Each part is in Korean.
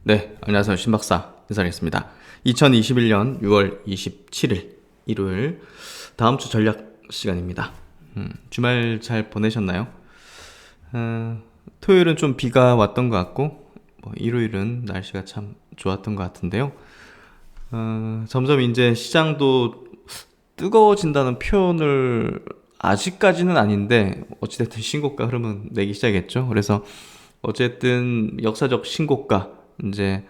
네, 안녕하세요. 신박사 인사드리겠습니다. 2021년 6월 27일 일요일 다음 주 전략 시간입니다. 주말 잘 보내셨나요? 토요일은 좀 비가 왔던 것 같고 일요일은 날씨가 참 좋았던 것 같은데요. 점점 이제 시장도 뜨거워진다는 표현을 아직까지는 아닌데 어찌됐든 신고가 흐름은 내기 시작했죠. 그래서 어쨌든 역사적 신고가 이제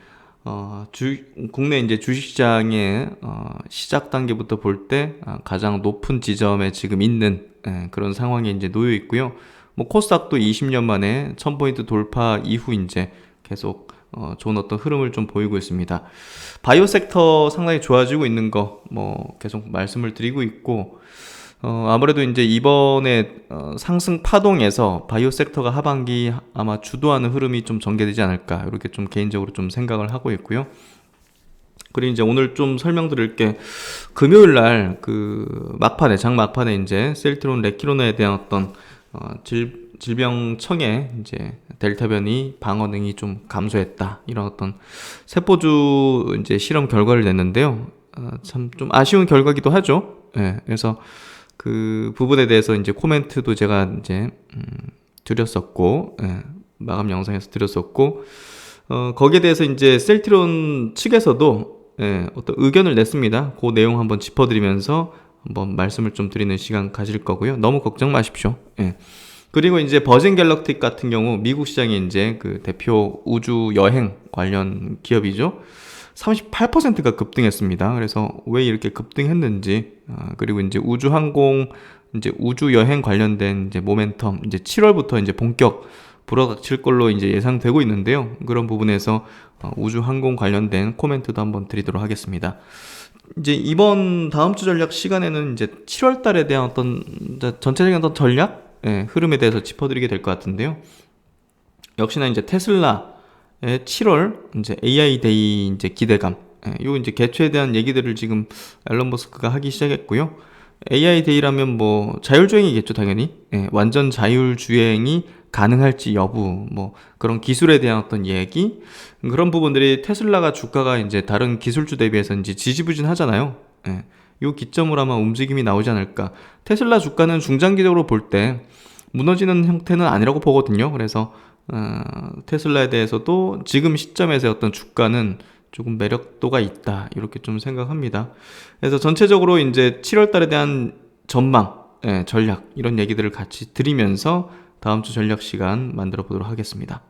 국내 이제 주식시장의 시작 단계부터 볼 때 가장 높은 지점에 지금 있는 그런 상황에 이제 놓여 있고요. 뭐 코스닥도 20년 만에 1000포인트 돌파 이후 이제 계속 좋은 어떤 흐름을 좀 보이고 있습니다. 바이오 섹터 상당히 좋아지고 있는 거 뭐 계속 말씀을 드리고 있고 아무래도 이제 이번에 상승 파동에서 바이오 섹터가 하반기 아마 주도하는 흐름이 좀 전개되지 않을까 이렇게 좀 개인적으로 좀 생각을 하고 있고요. 그리고 이제 오늘 좀 설명드릴 게 금요일 날 그 막판에 장 막판에 이제 셀트론 레키로나에 대한 어떤 질병청의 이제 델타 변이 방어능이 좀 감소했다 이런 어떤 세포주 이제 실험 결과를 냈는데요. 참 좀 아쉬운 결과기도 하죠. 예, 그래서 그 부분에 대해서 이제 코멘트도 제가 이제 드렸었고 마감 영상에서 드렸었고 거기에 대해서 이제 셀트론 측에서도 어떤 의견을 냈습니다. 그 내용 한번 짚어드리면서 한번 말씀을 좀 드리는 시간 가질 거고요. 너무 걱정 마십시오. 그리고 이제 버진 갤럭틱 같은 경우 미국 시장에 이제 그 대표 우주 여행 관련 기업이죠. 38%가 급등했습니다. 그래서 왜 이렇게 급등했는지, 그리고 이제 우주항공, 이제 우주여행 관련된 이제 모멘텀, 이제 7월부터 이제 본격 불어닥칠 걸로 이제 예상되고 있는데요. 그런 부분에서 우주항공 관련된 코멘트도 한번 드리도록 하겠습니다. 이제 이번 다음 주 전략 시간에는 이제 7월 달에 대한 어떤 전체적인 어떤 전략, 흐름에 대해서 짚어드리게 될 것 같은데요. 역시나 이제 테슬라 7월 이제 AI 데이 이제 기대감, 요 이제 개최에 대한 얘기들을 지금 앨런 머스크가 하기 시작했고요. AI 데이라면 뭐 자율주행이겠죠, 당연히. 완전 자율주행이 가능할지 여부, 뭐 그런 기술에 대한 어떤 얘기, 그런 부분들이 테슬라가 주가가 이제 다른 기술주 대비해서 이제 지지부진하잖아요. 요 기점으로 아마 움직임이 나오지 않을까. 테슬라 주가는 중장기적으로 볼 때 무너지는 형태는 아니라고 보거든요. 그래서 테슬라에 대해서도 지금 시점에서의 어떤 주가는 조금 매력도가 있다 이렇게 좀 생각합니다. 그래서 전체적으로 이제 7월 달에 대한 전망, 전략 이런 얘기들을 같이 드리면서 다음 주 전략 시간 만들어 보도록 하겠습니다.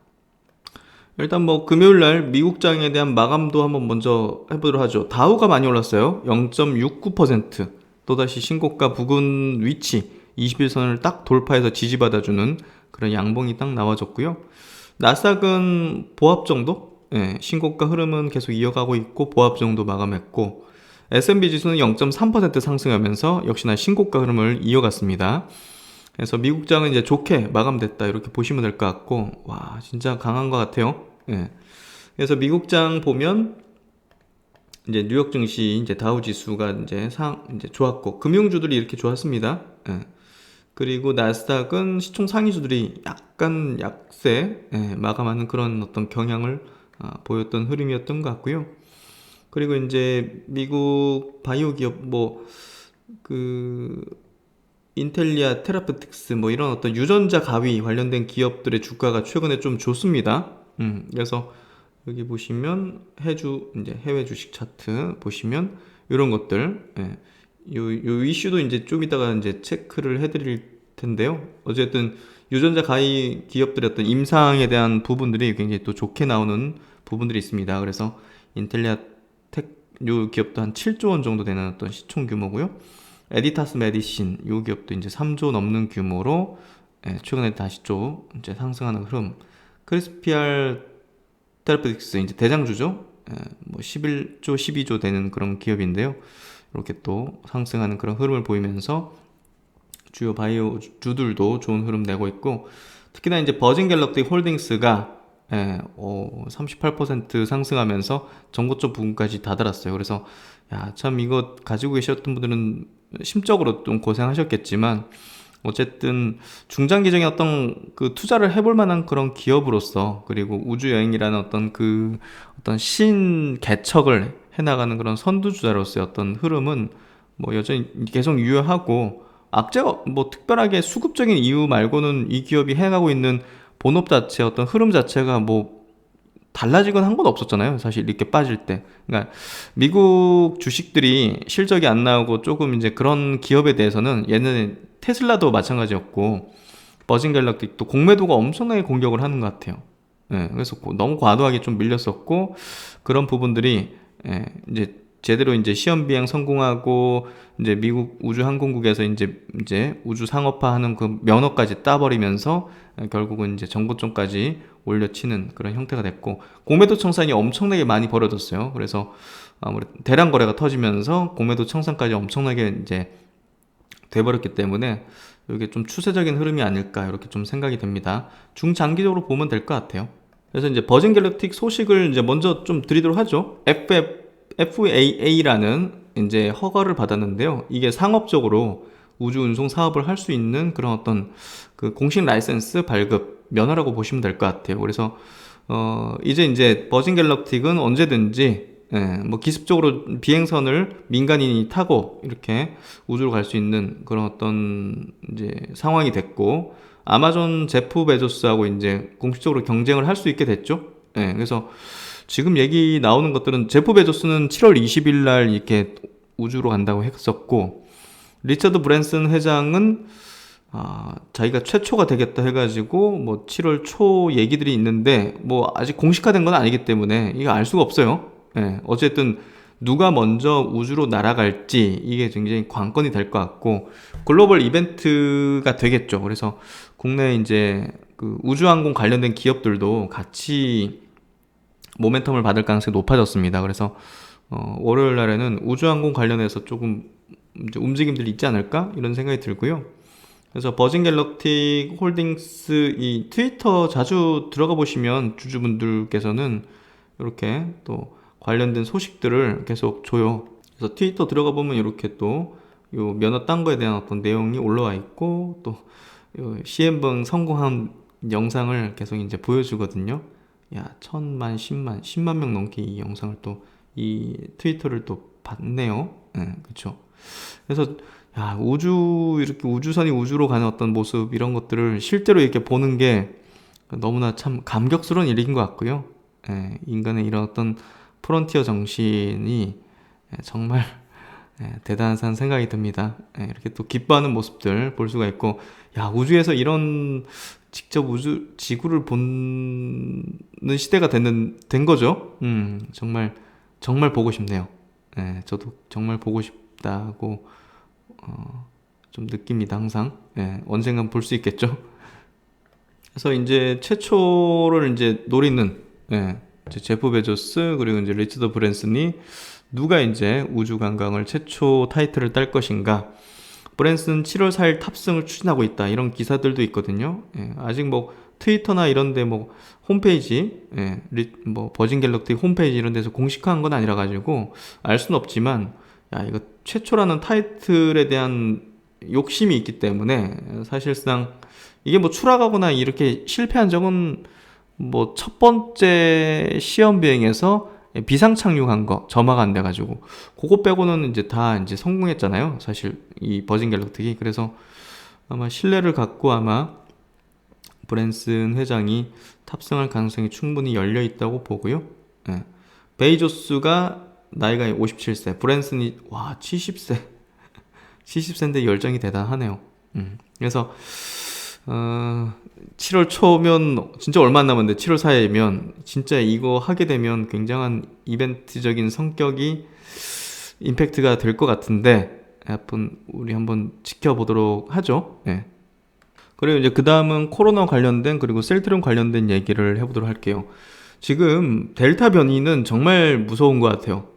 일단 뭐 금요일날 미국장에 대한 마감도 한번 먼저 해보도록 하죠. 다우가 많이 올랐어요. 0.69%, 또다시 신고가 부근 위치 21선을 딱 돌파해서 지지받아주는 그런 양봉이 딱 나와줬고요. 나스닥은 보합 정도? 신고가 흐름은 계속 이어가고 있고 보합 정도 마감했고, S&P 지수는 0.3% 상승하면서 역시나 신고가 흐름을 이어갔습니다. 그래서 미국장은 이제 좋게 마감됐다 이렇게 보시면 될 것 같고, 와 진짜 강한 것 같아요. 그래서 미국장 보면 이제 뉴욕 증시 이제 다우 지수가 이제 이제 좋았고 금융주들이 이렇게 좋았습니다. 그리고 나스닥은 시총 상위주들이 약간 약세 마감하는 그런 어떤 경향을 보였던 흐름이었던 것 같고요. 그리고 이제 미국 바이오 기업 뭐 그 인텔리아 테라peutics 뭐 이런 어떤 유전자 가위 관련된 기업들의 주가가 최근에 좀 좋습니다. 그래서 여기 보시면 이제 해외 주식 차트 보시면 이런 것들, 요 이슈도 이제 좀 이따가 이제 체크를 해드릴 텐데요. 어쨌든 유전자 가위 기업들의 어떤 임상에 대한 부분들이 굉장히 또 좋게 나오는 부분들이 있습니다. 그래서 인텔리아 요 기업도 한 7조 원 정도 되는 어떤 시총 규모고요. 에디타스 메디신 요 기업도 이제 3조 넘는 규모로 최근에 다시 좀 이제 상승하는 흐름. 크리스피알 테라피틱스 이제 대장주죠. 뭐 11조, 12조 되는 그런 기업인데요. 이렇게 또 상승하는 그런 흐름을 보이면서 주요 바이오 주들도 좋은 흐름 내고 있고, 특히나 이제 버진 갤럭틱 홀딩스가 38% 상승하면서 전고점 부분까지 다다랐어요. 그래서 야, 참 이거 가지고 계셨던 분들은 심적으로 좀 고생하셨겠지만 어쨌든 중장기적인 어떤 그 투자를 해볼 만한 그런 기업으로서, 그리고 우주 여행이라는 어떤 신개척을 해나가는 그런 선두주자로서의 어떤 흐름은 뭐 여전히 계속 유효하고, 악재가 뭐 특별하게 수급적인 이유 말고는 이 기업이 해가고 있는 본업 자체 어떤 흐름 자체가 뭐 달라지건 한 건 없었잖아요. 사실 이렇게 빠질 때. 그러니까 미국 주식들이 실적이 안 나오고 조금 이제 그런 기업에 대해서는 얘는 테슬라도 마찬가지였고, 버진 갤럭틱도 공매도가 엄청나게 공격을 하는 것 같아요. 예, 그래서 너무 과도하게 좀 밀렸었고, 그런 부분들이 예, 이제 제대로 이제 시험 비행 성공하고, 이제 미국 우주항공국에서 이제 우주 상업화하는 그 면허까지 따버리면서 결국은 이제 정보점까지 올려치는 그런 형태가 됐고, 공매도 청산이 엄청나게 많이 벌어졌어요. 그래서 아무래도 대량 거래가 터지면서 공매도 청산까지 엄청나게 이제 돼버렸기 때문에 이게 좀 추세적인 흐름이 아닐까 이렇게 좀 생각이 됩니다. 중장기적으로 보면 될 것 같아요. 그래서 이제 버진 갤럭틱 소식을 이제 먼저 좀 드리도록 하죠. FAA라는 이제 허가를 받았는데요. 이게 상업적으로 우주 운송 사업을 할 수 있는 그런 어떤 그 공식 라이센스 발급 면허라고 보시면 될 것 같아요. 그래서 이제 버진 갤럭틱은 언제든지 뭐 기습적으로 비행선을 민간인이 타고 이렇게 우주로 갈 수 있는 그런 어떤 이제 상황이 됐고, 아마존 제프 베조스하고 이제 공식적으로 경쟁을 할 수 있게 됐죠. 그래서 지금 얘기 나오는 것들은 제프 베조스는 7월 20일 날 이렇게 우주로 간다고 했었고, 리처드 브랜슨 회장은 자기가 최초가 되겠다 해가지고 뭐 7월 초 얘기들이 있는데, 뭐 아직 공식화된 건 아니기 때문에 이거 알 수가 없어요. 어쨌든 누가 먼저 우주로 날아갈지 이게 굉장히 관건이 될 것 같고, 글로벌 이벤트가 되겠죠. 그래서 국내 이제 그 우주항공 관련된 기업들도 같이 모멘텀을 받을 가능성이 높아졌습니다. 그래서 월요일 날에는 우주항공 관련해서 조금 이제 움직임들이 있지 않을까 이런 생각이 들고요. 그래서 버진 갤럭틱 홀딩스 이 트위터 자주 들어가 보시면 주주분들께서는 이렇게 또 관련된 소식들을 계속 줘요. 그래서 트위터 들어가 보면 이렇게 또 요 면허 딴 거에 대한 어떤 내용이 올라와 있고, 또 시행봉 성공한 영상을 계속 이제 보여주거든요. 야, 1000만, 10만 명 넘게 이 영상을 또 이 트위터를 또 봤네요. 그렇죠. 그래서 야, 이렇게 우주선이 우주로 가는 어떤 모습, 이런 것들을 실제로 이렇게 보는 게 너무나 참 감격스러운 일인 것 같고요. 인간의 이런 어떤 프론티어 정신이 정말 대단한 생각이 듭니다. 이렇게 또 기뻐하는 모습들 볼 수가 있고, 야, 우주에서 이런 직접 지구를 보는 시대가 된 거죠. 정말 보고 싶네요. 저도 정말 보고 싶다고 좀 느낍니다. 항상. 언젠간 볼 수 있겠죠. 그래서 이제 최초를 이제 노리는 이제 제프 베조스, 그리고 이제 리처드 브랜슨이 누가 이제 우주 관광을 최초 타이틀을 딸 것인가. 브랜슨 7월 4일 탑승을 추진하고 있다, 이런 기사들도 있거든요. 아직 뭐 트위터나 이런데 뭐 홈페이지, 뭐 버진 갤럭틱 홈페이지 이런 데서 공식화한 건 아니라 가지고 알 수는 없지만, 야, 이거 최초라는 타이틀에 대한 욕심이 있기 때문에 사실상 이게 뭐 추락하거나 이렇게 실패한 적은 뭐 첫 번째 시험 비행에서 비상 착륙한 거 점화가 안 돼가지고, 그거 빼고는 이제 다 이제 성공했잖아요. 사실 이 버진 갤럭틱이. 그래서 아마 신뢰를 갖고 아마 브랜슨 회장이 탑승할 가능성이 충분히 열려 있다고 보고요. 베이조스가 나이가 57세, 브랜슨이 70세 70세인데 열정이 대단하네요. 그래서 7월 초면 진짜 얼마 안 남았는데, 7월 4일이면 진짜 이거 하게 되면 굉장한 이벤트적인 성격이 임팩트가 될 것 같은데, 우리 한번 지켜보도록 하죠. 그리고 이제 그 다음은 코로나 관련된, 그리고 셀트론 관련된 얘기를 해보도록 할게요. 지금 델타 변이는 정말 무서운 것 같아요.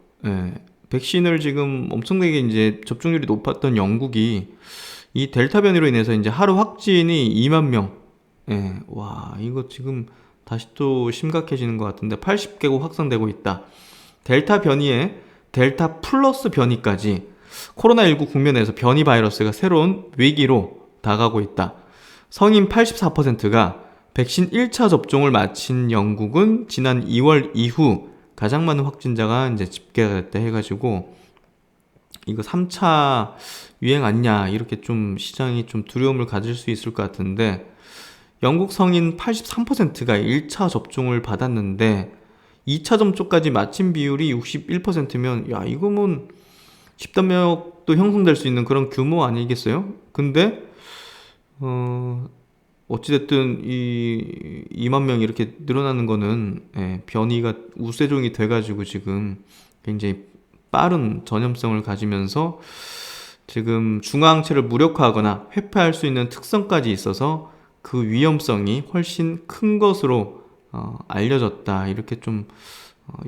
백신을 지금 엄청나게 이제 접종률이 높았던 영국이 이 델타 변이로 인해서 이제 하루 확진이 2만 명. 와, 이거 지금 다시 또 심각해지는 것 같은데, 80개국 확산되고 있다. 델타 변이에 델타 플러스 변이까지, 코로나19 국면에서 변이 바이러스가 새로운 위기로 다가오고 있다. 성인 84%가 백신 1차 접종을 마친 영국은 지난 2월 이후 가장 많은 확진자가 이제 집계가 됐다 해가지고 이거 3차 유행 아니냐 이렇게 좀 시장이 좀 두려움을 가질 수 있을 것 같은데 영국 성인 83%가 1차 접종을 받았는데 2차 접종까지 마친 비율이 61%면 야 이거면 집단면역도 형성될 수 있는 그런 규모 아니겠어요? 근데 어찌됐든 이 2만 명이 이렇게 늘어나는 거는 변이가 우세종이 돼가지고 지금 굉장히 빠른 전염성을 가지면서 지금 중화항체를 무력화하거나 회피할 수 있는 특성까지 있어서 그 위험성이 훨씬 큰 것으로 알려졌다. 이렇게 좀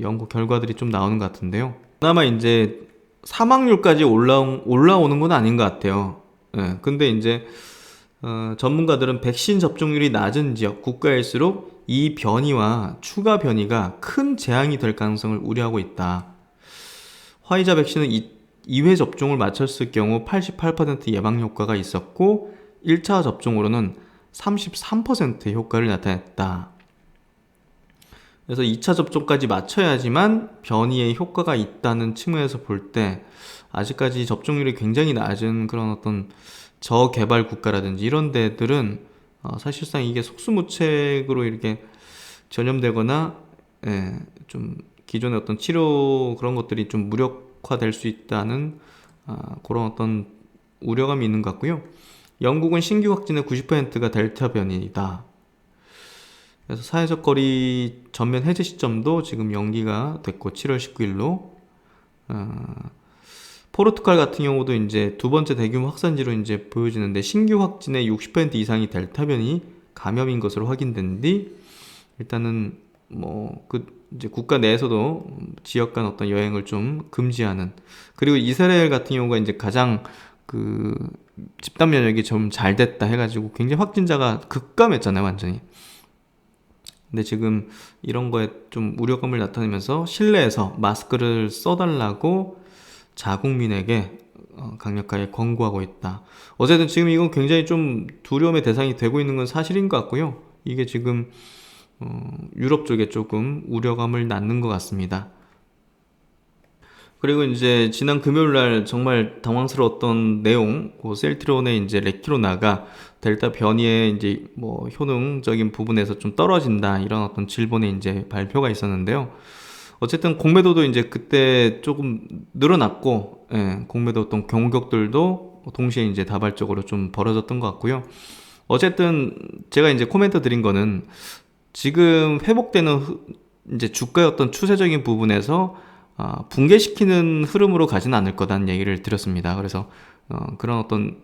연구 결과들이 좀 나오는 것 같은데요. 그나마 이제 사망률까지 올라오는 건 아닌 것 같아요. 근데 이제 전문가들은 백신 접종률이 낮은 지역, 국가일수록 이 변이와 추가 변이가 큰 재앙이 될 가능성을 우려하고 있다. 화이자 백신은 2회 접종을 마쳤을 경우 88% 예방 효과가 있었고 1차 접종으로는 33% 효과를 나타냈다. 그래서 2차 접종까지 마쳐야지만 변이의 효과가 있다는 측면에서 볼 때 아직까지 접종률이 굉장히 낮은 그런 어떤 저개발 국가라든지 이런 데들은 사실상 이게 속수무책으로 이렇게 전염되거나 좀 기존의 어떤 치료 그런 것들이 좀 무력화될 수 있다는 그런 어떤 우려감이 있는 것 같고요. 영국은 신규 확진의 90%가 델타 변이다. 그래서 사회적 거리 전면 해제 시점도 지금 연기가 됐고 7월 19일로 포르투갈 같은 경우도 이제 두 번째 대규모 확산지로 이제 보여지는데 신규 확진의 60% 이상이 델타 변이 감염인 것으로 확인된 뒤 일단은 뭐 그 이제 국가 내에서도 지역 간 어떤 여행을 좀 금지하는 그리고 이스라엘 같은 경우가 이제 가장 그 집단 면역이 좀 잘 됐다 해가지고 굉장히 확진자가 급감했잖아요 완전히. 근데 지금 이런 거에 좀 우려감을 나타내면서 실내에서 마스크를 써달라고 자국민에게 강력하게 권고하고 있다. 어쨌든 지금 이건 굉장히 좀 두려움의 대상이 되고 있는 건 사실인 것 같고요. 이게 지금 유럽 쪽에 조금 우려감을 낳는 것 같습니다. 그리고 이제 지난 금요일 날 정말 당황스러웠던 내용, 그 셀트론의 이제 레키로나가 델타 변이의 이제 뭐 효능적인 부분에서 좀 떨어진다 이런 어떤 질본의 이제 발표가 있었는데요. 어쨌든 공매도도 이제 그때 조금 늘어났고, 공매도 어떤 공격들도 동시에 이제 다발적으로 좀 벌어졌던 것 같고요. 어쨌든 제가 이제 코멘트 드린 거는 지금 회복되는 이제 주가의 어떤 추세적인 부분에서 붕괴시키는 흐름으로 가지는 않을 거다는 얘기를 드렸습니다. 그래서 그런 어떤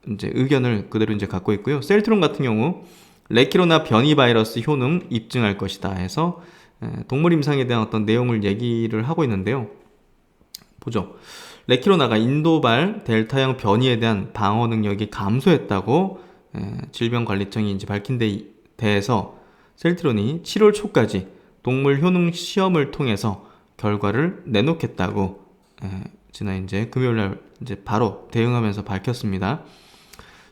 이제 의견을 그대로 이제 갖고 있고요. 셀트론 같은 경우 레키로나 변이 바이러스 효능 입증할 것이다 해서 동물 임상에 대한 어떤 내용을 얘기를 하고 있는데요. 보죠. 레키로나가 인도발 델타형 변이에 대한 방어 능력이 감소했다고 질병관리청이 이제 밝힌 데 대해서 셀트론이 7월 초까지 동물 효능 시험을 통해서 결과를 내놓겠다고 지난 이제 금요일날 이제 바로 대응하면서 밝혔습니다.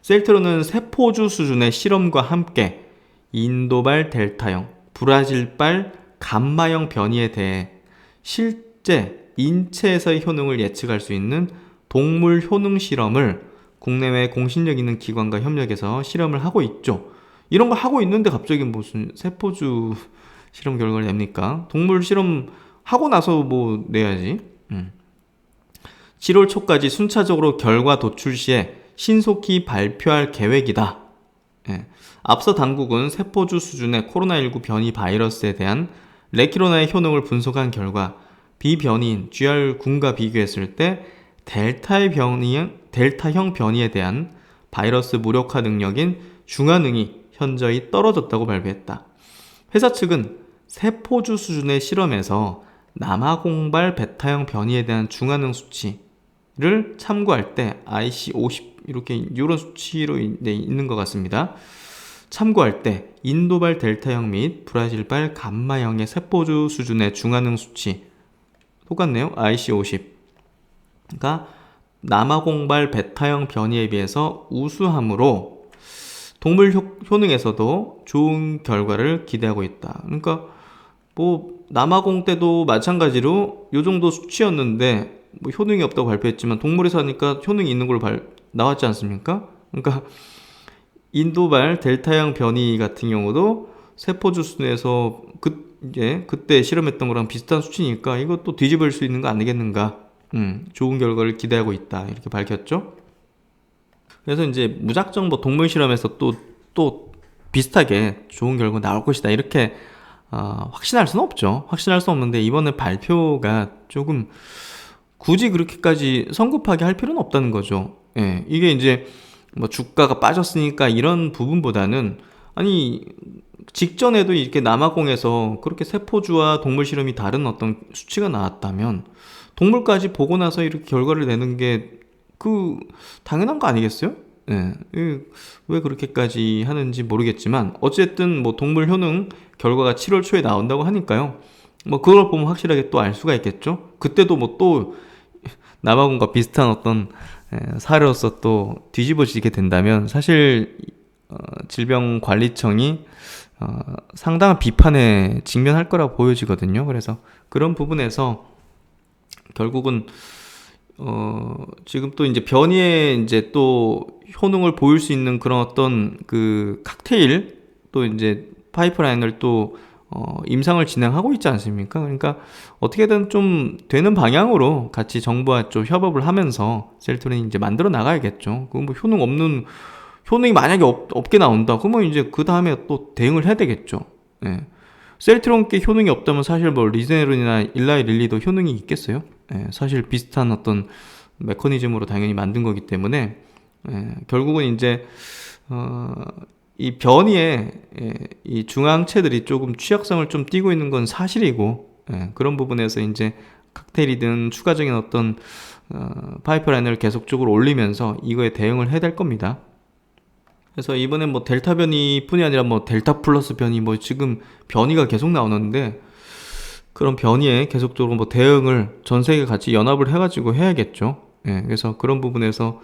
셀트론은 세포주 수준의 실험과 함께 인도발 델타형, 브라질발 감마형 변이에 대해 실제 인체에서의 효능을 예측할 수 있는 동물 효능 실험을 국내외 공신력 있는 기관과 협력해서 실험을 하고 있죠. 이런 걸 하고 있는데 갑자기 무슨 세포주 실험 결과를 냅니까? 동물 실험 하고 나서 뭐 내야지. 7월 초까지 순차적으로 결과 도출 시에 신속히 발표할 계획이다. 앞서 당국은 세포주 수준의 코로나19 변이 바이러스에 대한 레키로나의 효능을 분석한 결과 비변이인 GR 군과 비교했을 때 델타형 변이에 대한 바이러스 무력화 능력인 중화능이 현저히 떨어졌다고 발표했다. 회사 측은 세포주 수준의 실험에서 남아공발 베타형 변이에 대한 중화능 수치를 참고할 때 IC50 이런 수치로 있는 것 같습니다. 참고할 때 인도발 델타형 및 브라질발 감마형의 세포주 수준의 중화능 수치 똑같네요. IC50가 남아공발 베타형 변이에 비해서 우수하므로 동물 효능에서도 좋은 결과를 기대하고 있다. 그러니까 뭐 남아공 때도 마찬가지로 요 정도 수치였는데 뭐 효능이 없다고 발표했지만 동물에서 하니까 효능이 있는 걸로 나왔지 않습니까? 그러니까 인도발 델타형 변이 같은 경우도 세포주 수준에서 그때 실험했던 거랑 비슷한 수치니까 이것도 뒤집을 수 있는 거 아니겠는가? 좋은 결과를 기대하고 있다. 이렇게 밝혔죠. 그래서 이제 무작정 뭐 동물 실험에서 또 비슷하게 좋은 결과 나올 것이다. 이렇게 확신할 수는 없죠. 확신할 수 없는데 이번에 발표가 조금 굳이 그렇게까지 성급하게 할 필요는 없다는 거죠. 예, 이게 이제 뭐 주가가 빠졌으니까 이런 부분보다는 아니 직전에도 이렇게 남아공에서 그렇게 세포주와 동물 실험이 다른 어떤 수치가 나왔다면 동물까지 보고 나서 이렇게 결과를 내는 게 당연한 거 아니겠어요? 예, 왜 그렇게까지 하는지 모르겠지만 어쨌든 뭐 동물 효능 결과가 7월 초에 나온다고 하니까요. 뭐 그걸 보면 확실하게 또 알 수가 있겠죠. 그때도 뭐 또 남아공과 비슷한 어떤 사례로서 또 뒤집어지게 된다면 사실 질병관리청이 상당한 비판에 직면할 거라고 보여지거든요. 그래서 그런 부분에서 결국은 지금 또 이제 변이에 이제 또 효능을 보일 수 있는 그런 어떤 그 칵테일 또 이제 파이프라인을 또 임상을 진행하고 있지 않습니까? 그러니까 어떻게든 좀 되는 방향으로 같이 정부와 좀 협업을 하면서 셀트론이 이제 만들어 나가야겠죠. 그 뭐 효능이 만약에 없게 나온다. 그러면 이제 그 다음에 또 대응을 해야 되겠죠. 예. 셀트론께 효능이 없다면 사실 뭐 리제네론이나 일라이 릴리도 효능이 있겠어요? 예. 사실 비슷한 어떤 메커니즘으로 당연히 만든 거기 때문에 결국은 이제 이 변이에 이 중앙체들이 조금 취약성을 좀 띠고 있는 건 사실이고 그런 부분에서 이제 칵테일이든 추가적인 어떤 파이프라인을 계속적으로 올리면서 이거에 대응을 해야 될 겁니다. 그래서 이번엔 뭐 델타 변이뿐이 아니라 뭐 델타 플러스 변이 뭐 지금 변이가 계속 나오는데 그런 변이에 계속적으로 뭐 대응을 전 세계 같이 연합을 해가지고 해야겠죠. 그래서 그런 부분에서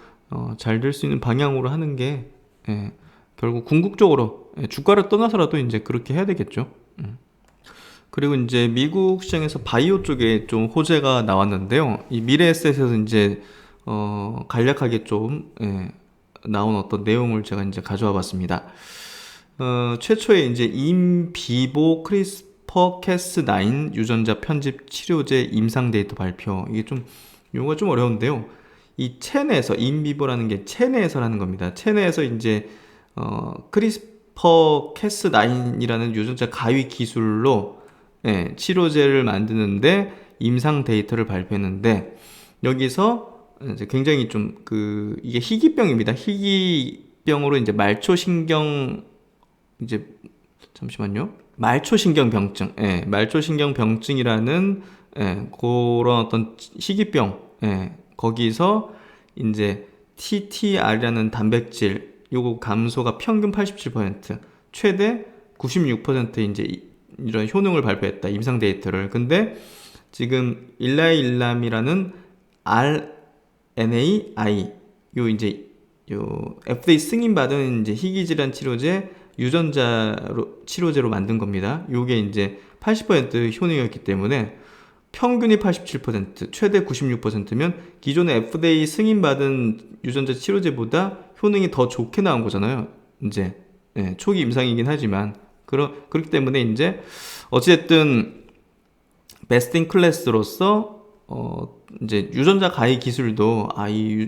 잘 될 수 있는 방향으로 하는 게 결국 궁극적으로 주가를 떠나서라도 이제 그렇게 해야 되겠죠. 그리고 이제 미국 시장에서 바이오 쪽에 좀 호재가 나왔는데요. 이 미래에셋에서 이제 간략하게 좀 나온 어떤 내용을 제가 이제 가져와 봤습니다. 최초에 이제 인비보 크리스퍼 캐스9 유전자 편집 치료제 임상 데이터 발표. 이게 좀 용어가 좀 어려운데요. 이 체내에서 인비보라는 게 체내에서라는 겁니다. 체내에서 이제 크리스퍼 캐스9이라는 유전자 가위 기술로 치료제를 만드는데 임상 데이터를 발표했는데 여기서 이제 굉장히 좀 이게 희귀병입니다. 희귀병으로 이제 말초신경 말초신경병증, 말초신경병증이라는 그런 어떤 희귀병, 거기서 이제 TTR이라는 단백질 요거 감소가 평균 87%, 최대 96% 이제 이런 효능을 발표했다. 임상 데이터를. 근데 지금 일라일람이라는 RNAi 요 FDA 승인 받은 이제 희귀질환 치료제 치료제로 만든 겁니다. 요게 이제 80% 효능이었기 때문에 평균이 87%, 최대 96%면 기존의 FDA 승인 받은 유전자 치료제보다 효능이 더 좋게 나온 거잖아요. 이제 초기 임상이긴 하지만 그렇기 때문에 이제 어찌됐든 베스트 인 클래스로서 이제 유전자 가위 기술도 이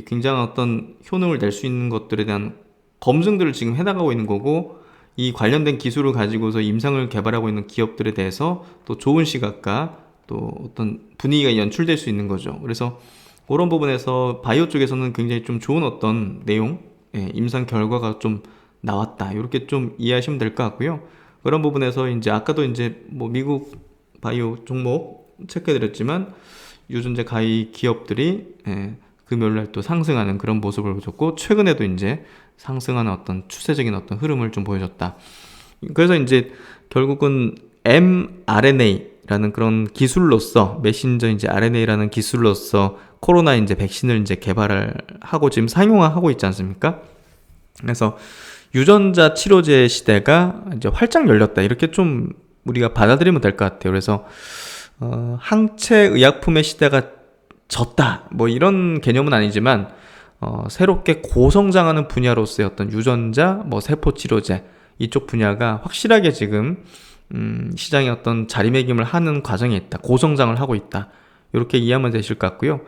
굉장한 어떤 효능을 낼 수 있는 것들에 대한 검증들을 지금 해나가고 있는 거고 이 관련된 기술을 가지고서 임상을 개발하고 있는 기업들에 대해서 또 좋은 시각과 또 어떤 분위기가 연출될 수 있는 거죠. 그래서 그런 부분에서 바이오 쪽에서는 굉장히 좀 좋은 어떤 내용, 임상 결과가 좀 나왔다. 이렇게 좀 이해하시면 될 것 같고요. 그런 부분에서 이제 아까도 이제 뭐 미국 바이오 종목 체크해드렸지만 유전자 가위 기업들이 금요일날 또 상승하는 그런 모습을 보였고 최근에도 이제 상승하는 어떤 추세적인 어떤 흐름을 좀 보여줬다. 그래서 이제 결국은 mRNA라는 그런 기술로서 메신저 이제 RNA라는 기술로서 코로나 이제 백신을 이제 개발을 하고 지금 상용화하고 있지 않습니까? 그래서 유전자 치료제 시대가 이제 활짝 열렸다. 이렇게 좀 우리가 받아들이면 될 것 같아요. 그래서 항체 의약품의 시대가 졌다. 뭐 이런 개념은 아니지만 새롭게 고성장하는 분야로서의 어떤 유전자, 뭐 세포 치료제 이쪽 분야가 확실하게 지금 시장에 어떤 자리매김을 하는 과정에 있다. 고성장을 하고 있다. 이렇게 이해하면 되실 것 같고요.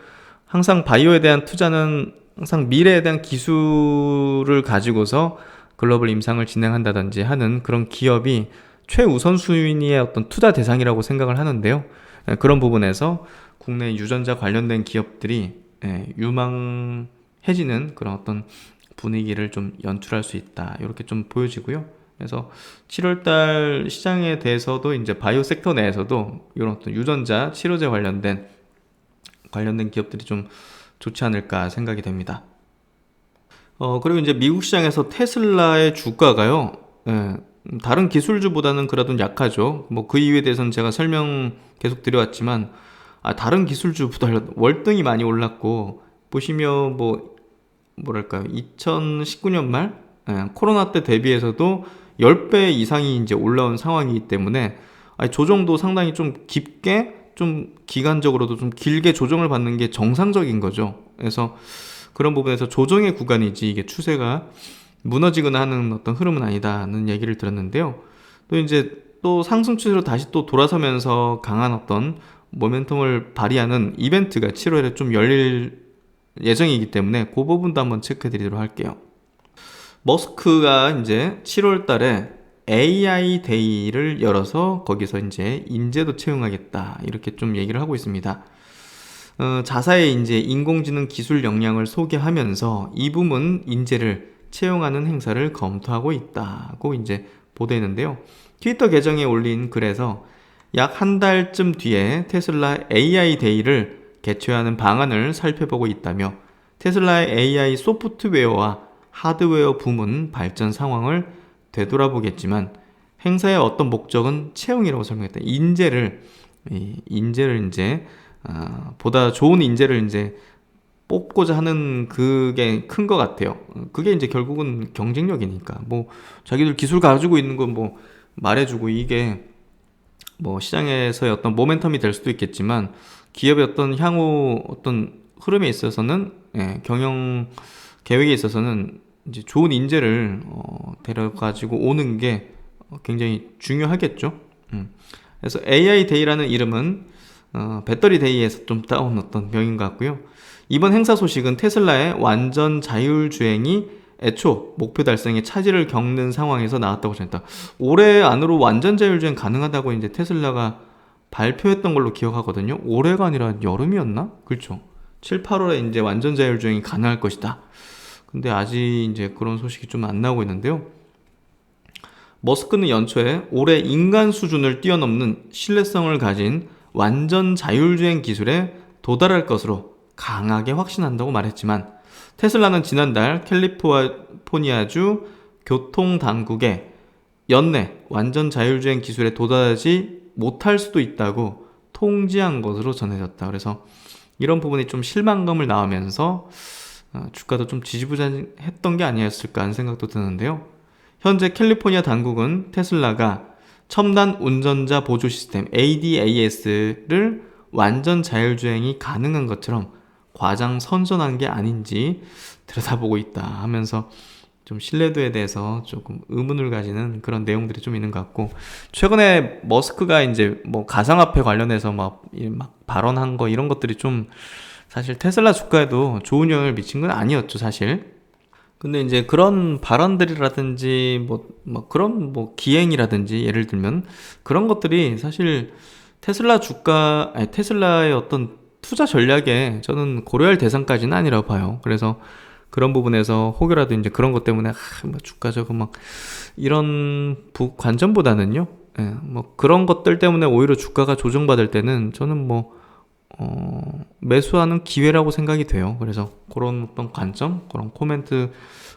항상 바이오에 대한 투자는 항상 미래에 대한 기술을 가지고서 글로벌 임상을 진행한다든지 하는 그런 기업이 최우선순위의 어떤 투자 대상이라고 생각을 하는데요. 그런 부분에서 국내 유전자 관련된 기업들이 유망해지는 그런 어떤 분위기를 좀 연출할 수 있다. 이렇게 좀 보여지고요. 그래서 7월달 시장에 대해서도 이제 바이오 섹터 내에서도 이런 어떤 유전자 치료제 관련된 기업들이 좀 좋지 않을까 생각이 됩니다. 그리고 이제 미국 시장에서 테슬라의 주가가요, 다른 기술주보다는 그래도 약하죠. 뭐 그 이유에 대해서는 제가 설명 계속 드려왔지만, 다른 기술주보다 월등히 많이 올랐고, 보시면 뭐랄까요, 2019년 말 코로나 때 대비해서도 10배 이상이 이제 올라온 상황이기 때문에 조정도 상당히 좀 깊게, 좀 기간적으로도 좀 길게 조정을 받는 게 정상적인 거죠. 그래서 그런 부분에서 조정의 구간이지 이게 추세가 무너지거나 하는 어떤 흐름은 아니다는 얘기를 들었는데요. 또 이제 또 상승 추세로 다시 또 돌아서면서 강한 어떤 모멘텀을 발휘하는 이벤트가 7월에 좀 열릴 예정이기 때문에 그 부분도 한번 체크해 드리도록 할게요. 머스크가 이제 7월 달에 AI 데이를 열어서 거기서 이제 인재도 채용하겠다. 이렇게 좀 얘기를 하고 있습니다. 자사의 이제 인공지능 기술 역량을 소개하면서 이 부문 인재를 채용하는 행사를 검토하고 있다고 이제 보도했는데요. 트위터 계정에 올린 글에서 약 한 달쯤 뒤에 테슬라 AI 데이를 개최하는 방안을 살펴보고 있다며 테슬라의 AI 소프트웨어와 하드웨어 부문 발전 상황을 되돌아보겠지만 행사의 어떤 목적은 채용이라고 설명했다. 인재를 이제 보다 좋은 인재를 이제 뽑고자 하는 그게 큰 것 같아요. 그게 이제 결국은 경쟁력이니까 뭐 자기들 기술 가지고 있는 건 뭐 말해주고 이게 뭐 시장에서의 어떤 모멘텀이 될 수도 있겠지만 기업의 어떤 향후 어떤 흐름에 있어서는 경영 계획에 있어서는 이제 좋은 인재를 데려가지고 오는 게 굉장히 중요하겠죠. 그래서 AI 데이라는 이름은 배터리 데이에서 좀 따온 어떤 명인 것 같고요. 이번 행사 소식은 테슬라의 완전 자율주행이 애초 목표 달성에 차질을 겪는 상황에서 나왔다고 전했다. 올해 안으로 완전 자율주행 가능하다고 이제 테슬라가 발표했던 걸로 기억하거든요. 올해가 아니라 여름이었나? 그렇죠. 7, 8월에 이제 완전 자율주행이 가능할 것이다. 근데 아직 이제 그런 소식이 좀 안 나오고 있는데요. 머스크는 연초에 올해 인간 수준을 뛰어넘는 신뢰성을 가진 완전 자율주행 기술에 도달할 것으로 강하게 확신한다고 말했지만 테슬라는 지난달 캘리포니아주 교통당국에 연내 완전 자율주행 기술에 도달하지 못할 수도 있다고 통지한 것으로 전해졌다. 그래서 이런 부분이 좀 실망감을 낳으면서 주가도 좀 지지부진했던 게 아니었을까 하는 생각도 드는데요. 현재 캘리포니아 당국은 테슬라가 첨단 운전자 보조 시스템 ADAS를 완전 자율주행이 가능한 것처럼 과장 선전한 게 아닌지 들여다보고 있다 하면서 좀 신뢰도에 대해서 조금 의문을 가지는 그런 내용들이 좀 있는 것 같고, 최근에 머스크가 이제 뭐 가상화폐 관련해서 막 발언한 거 이런 것들이 좀 사실 테슬라 주가에도 좋은 영향을 미친 건 아니었죠, 사실. 근데 이제 그런 발언들이라든지 그런 기행이라든지 예를 들면 그런 것들이 사실 테슬라의 어떤 투자 전략에 저는 고려할 대상까지는 아니라고 봐요. 그래서 그런 부분에서 혹여라도 이제 그런 것 때문에 주가 저거 이런 관점보다는요, 그런 것들 때문에 오히려 주가가 조정받을 때는 저는 매수하는 기회라고 생각이 돼요. 그래서 그런 어떤 관점, 그런 코멘트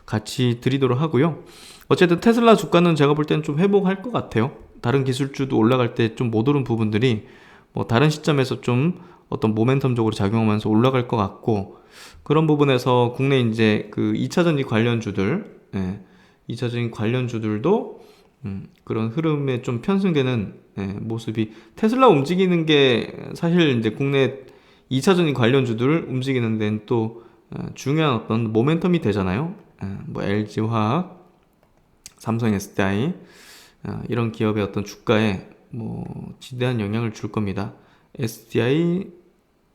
같이 드리도록 하고요. 어쨌든 테슬라 주가는 제가 볼 때는 좀 회복할 것 같아요. 다른 기술주도 올라갈 때 좀 못 오른 부분들이 다른 시점에서 좀 어떤 모멘텀적으로 작용하면서 올라갈 것 같고, 그런 부분에서 국내 이제 그 2차 전지 관련주들, 2차 전지 관련주들도 그런 흐름에 좀 편승되는 모습이, 테슬라 움직이는 게 사실 이제 국내 2차 전지 관련주들을 움직이는 데는 또 중요한 어떤 모멘텀이 되잖아요. 뭐 LG화학, 삼성 SDI 이런 기업의 어떤 주가에 뭐 지대한 영향을 줄 겁니다. SDI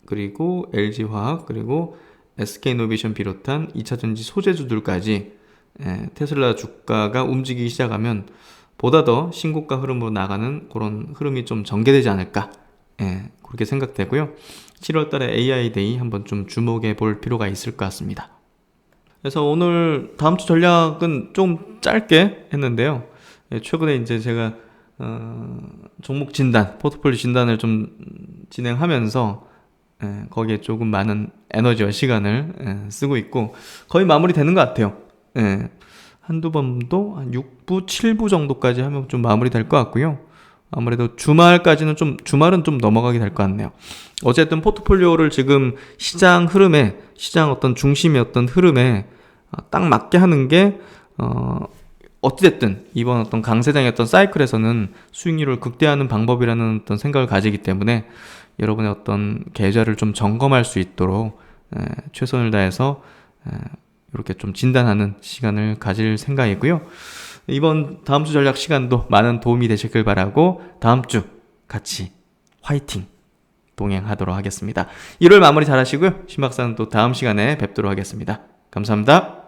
그리고 LG화학 그리고 SK이노베이션 비롯한 2차전지 소재주들까지 테슬라 주가가 움직이기 시작하면 보다 더 신고가 흐름으로 나가는 그런 흐름이 좀 전개되지 않을까, 그렇게 생각되고요. 7월달에 AI 데이 한번 좀 주목해 볼 필요가 있을 것 같습니다. 그래서 오늘 다음 주 전략은 좀 짧게 했는데요. 최근에 이제 제가 종목 진단, 포트폴리오 진단을 좀 진행하면서 거기에 조금 많은 에너지와 시간을 쓰고 있고 거의 마무리 되는 것 같아요. 한두 번도 한 6부, 7부 정도까지 하면 좀 마무리 될 것 같고요. 아무래도 주말까지는 주말은 좀 넘어가게 될 것 같네요. 어쨌든 포트폴리오를 지금 시장 흐름에, 시장 어떤 중심의 어떤 흐름에 딱 맞게 하는 게, 어찌됐든 이번 어떤 강세장의 어떤 사이클에서는 수익률을 극대화하는 방법이라는 어떤 생각을 가지기 때문에 여러분의 어떤 계좌를 좀 점검할 수 있도록 최선을 다해서 이렇게 좀 진단하는 시간을 가질 생각이고요. 다음 주 전략 시간도 많은 도움이 되시길 바라고 다음 주 같이 화이팅 동행하도록 하겠습니다. 1월 마무리 잘 하시고요. 신박사는 또 다음 시간에 뵙도록 하겠습니다. 감사합니다.